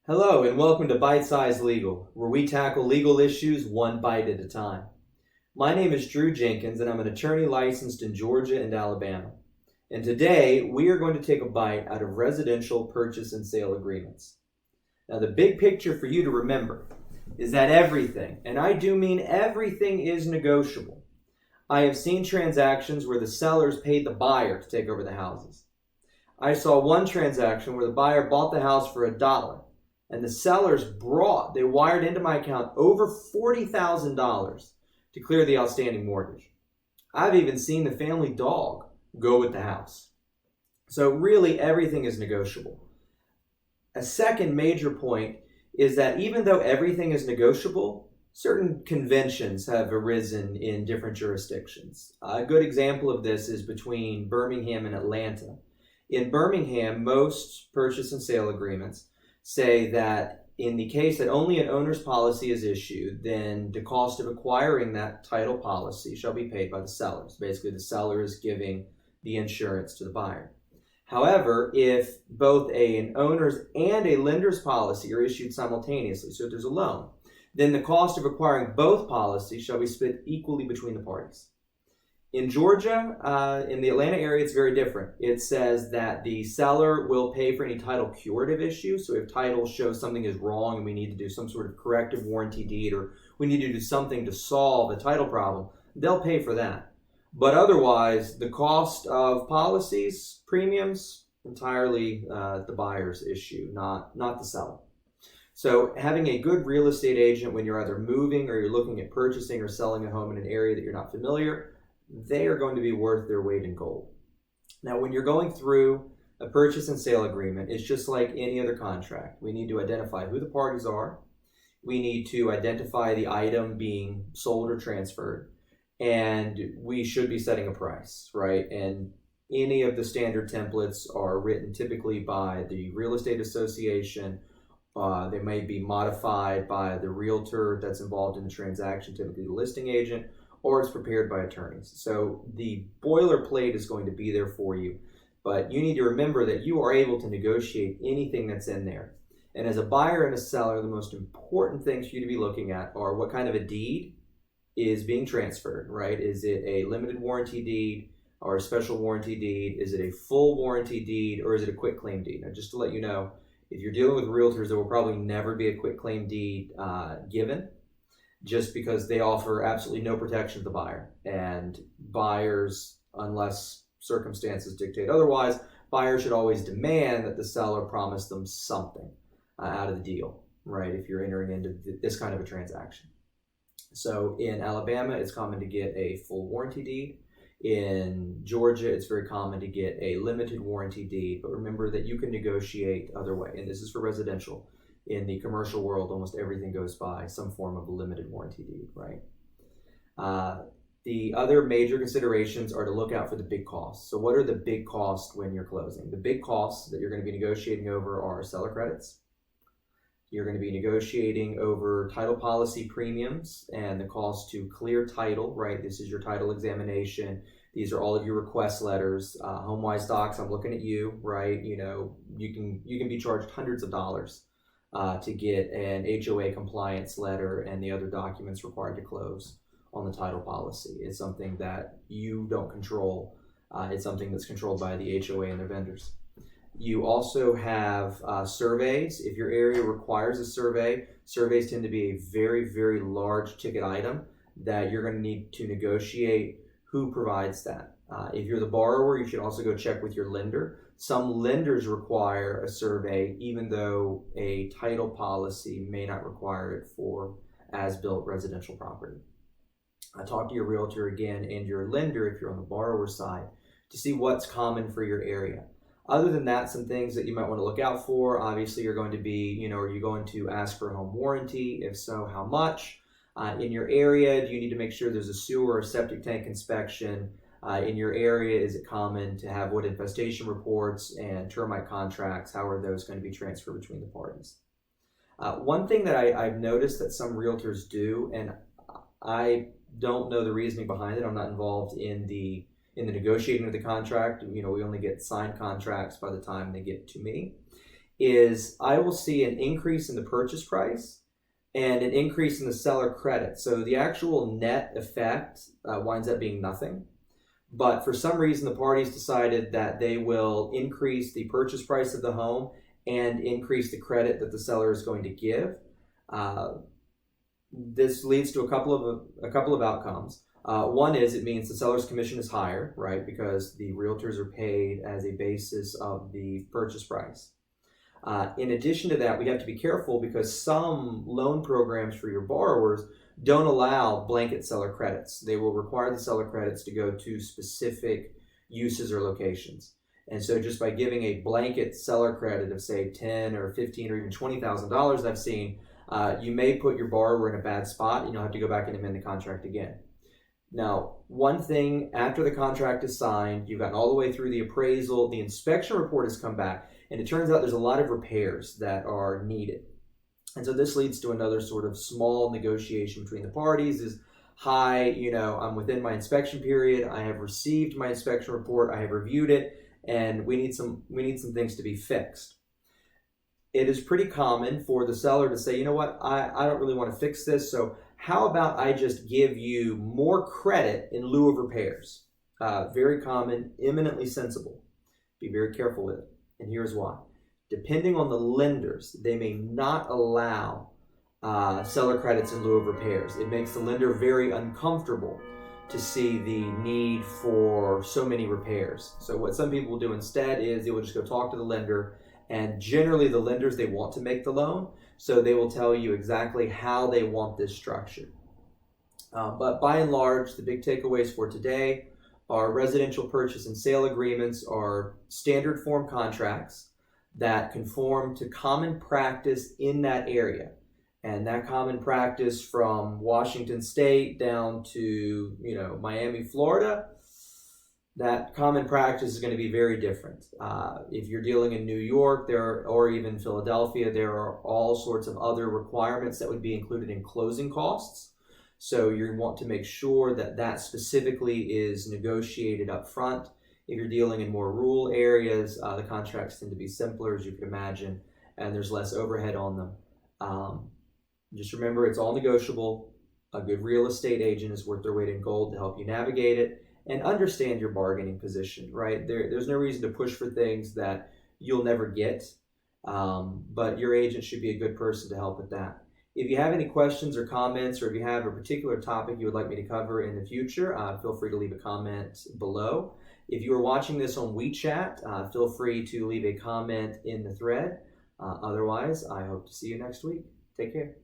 Hello and welcome to Bitesize Legal, where we tackle legal issues one bite at a time. My name is Drew Jenkins and I'm an attorney licensed in Georgia and Alabama. And today we are going to take a bite out of residential purchase and sale agreements. Now the big picture for you to remember is that everything, and I do mean everything, is negotiable. I have seen transactions where the sellers paid the buyer to take over the houses. I saw one transaction where the buyer bought the house for $1 and the sellers they wired into my account over $40,000 to clear the outstanding mortgage. I've even seen the family dog go with the house. So really everything is negotiable. A second major point is that even though everything is negotiable, certain conventions have arisen in different jurisdictions. A good example of this is between Birmingham and Atlanta. In Birmingham, most purchase and sale agreements say that in the case that only an owner's policy is issued, then the cost of acquiring that title policy shall be paid by the sellers. Basically, the seller is giving the insurance to the buyer. However, if both an owner's and a lender's policy are issued simultaneously, so if there's a loan, then the cost of acquiring both policies shall be split equally between the parties. In Georgia, in the Atlanta area, it's very different. It says that the seller will pay for any title curative issues. So if title shows something is wrong and we need to do some sort of corrective warranty deed, or we need to do something to solve a title problem, they'll pay for that. But otherwise, the cost of policies, premiums, entirely the buyer's issue, not the seller. So having a good real estate agent when you're either moving or you're looking at purchasing or selling a home in an area that you're not familiar, they are going to be worth their weight in gold. Now, when you're going through a purchase and sale agreement, it's just like any other contract. We need to identify who the parties are. We need to identify the item being sold or transferred. And we should be setting a price, right? And any of the standard templates are written typically by the real estate association. They may be modified by the realtor that's involved in the transaction, typically the listing agent, or it's prepared by attorneys. So the boilerplate is going to be there for you, but you need to remember that you are able to negotiate anything that's in there. And as a buyer and a seller, the most important things for you to be looking at are what kind of a deed is being transferred, right? Is it a limited warranty deed or a special warranty deed? Is it a full warranty deed, or is it a quit claim deed? Now, just to let you know, if you're dealing with realtors, there will probably never be a quit claim deed given, just because they offer absolutely no protection to the buyer. And buyers, unless circumstances dictate otherwise, buyers should always demand that the seller promise them something out of the deal, right, if you're entering into this kind of a transaction. So in Alabama, it's common to get a full warranty deed. In Georgia, it's very common to get a limited warranty deed, but remember that you can negotiate other way, and this is for residential. In the commercial world, almost everything goes by some form of a limited warranty deed, right? The other major considerations are to look out for the big costs. So what are the big costs when you're closing? The big costs that you're going to be negotiating over are seller credits. You're going to be negotiating over title policy premiums and the cost to clear title, right? This is your title examination. These are all of your request letters. HomeWise Docs, I'm looking at you, right? You know, you can be charged hundreds of dollars to get an HOA compliance letter and the other documents required to close on the title policy. It's something that you don't control. It's something that's controlled by the HOA and their vendors. You also have surveys. If your area requires a survey, surveys tend to be a very, very large ticket item that you're going to need to negotiate who provides that. If you're the borrower, you should also go check with your lender. Some lenders require a survey, even though a title policy may not require it for as-built residential property. Talk to your realtor again and your lender if you're on the borrower side to see what's common for your area. Other than that, some things that you might want to look out for. Obviously, you're going to be, are you going to ask for a home warranty? If so, how much? In your area, do you need to make sure there's a sewer or septic tank inspection? In your area, is it common to have wood infestation reports and termite contracts? How are those going to be transferred between the parties? One thing that I've noticed that some realtors do, and I don't know the reasoning behind it. I'm not involved in the negotiating of the contract. We only get signed contracts by the time they get to me. is I will see an increase in the purchase price and an increase in the seller credit. So the actual net effect winds up being nothing. But for some reason, the parties decided that they will increase the purchase price of the home and increase the credit that the seller is going to give. This leads to a couple of outcomes. One is it means the seller's commission is higher, right? Because the realtors are paid as a basis of the purchase price. In addition to that, we have to be careful because some loan programs for your borrowers don't allow blanket seller credits. They will require the seller credits to go to specific uses or locations. And so just by giving a blanket seller credit of say $10 or $15 or even $20,000 I've seen, you may put your borrower in a bad spot and you'll have to go back and amend the contract again. Now, one thing, after the contract is signed, you've gotten all the way through the appraisal, the inspection report has come back, and it turns out there's a lot of repairs that are needed. And so this leads to another sort of small negotiation between the parties is, hi, I'm within my inspection period, I have received my inspection report, I have reviewed it, and we need some things to be fixed. It is pretty common for the seller to say, you know what, I don't really want to fix this, so how about I just give you more credit in lieu of repairs? Very common, eminently sensible. Be very careful with it. And here's why. Depending on the lenders, they may not allow seller credits in lieu of repairs. It makes the lender very uncomfortable to see the need for so many repairs. So what some people will do instead is they will just go talk to the lender, and generally the lenders, they want to make the loan, so they will tell you exactly how they want this structured. But by and large, the big takeaways for today are residential purchase and sale agreements are standard form contracts that conform to common practice in that area. And that common practice from Washington State down to, Miami, Florida, that common practice is going to be very different. If you're dealing in New York or even Philadelphia, there are all sorts of other requirements that would be included in closing costs. So you want to make sure that that specifically is negotiated up front. If you're dealing in more rural areas, the contracts tend to be simpler, as you can imagine, and there's less overhead on them. Just remember, it's all negotiable. A good real estate agent is worth their weight in gold to help you navigate it and understand your bargaining position, right? There's no reason to push for things that you'll never get, but your agent should be a good person to help with that. If you have any questions or comments, or if you have a particular topic you would like me to cover in the future, feel free to leave a comment below. If you are watching this on WeChat, feel free to leave a comment in the thread. Otherwise, I hope to see you next week. Take care.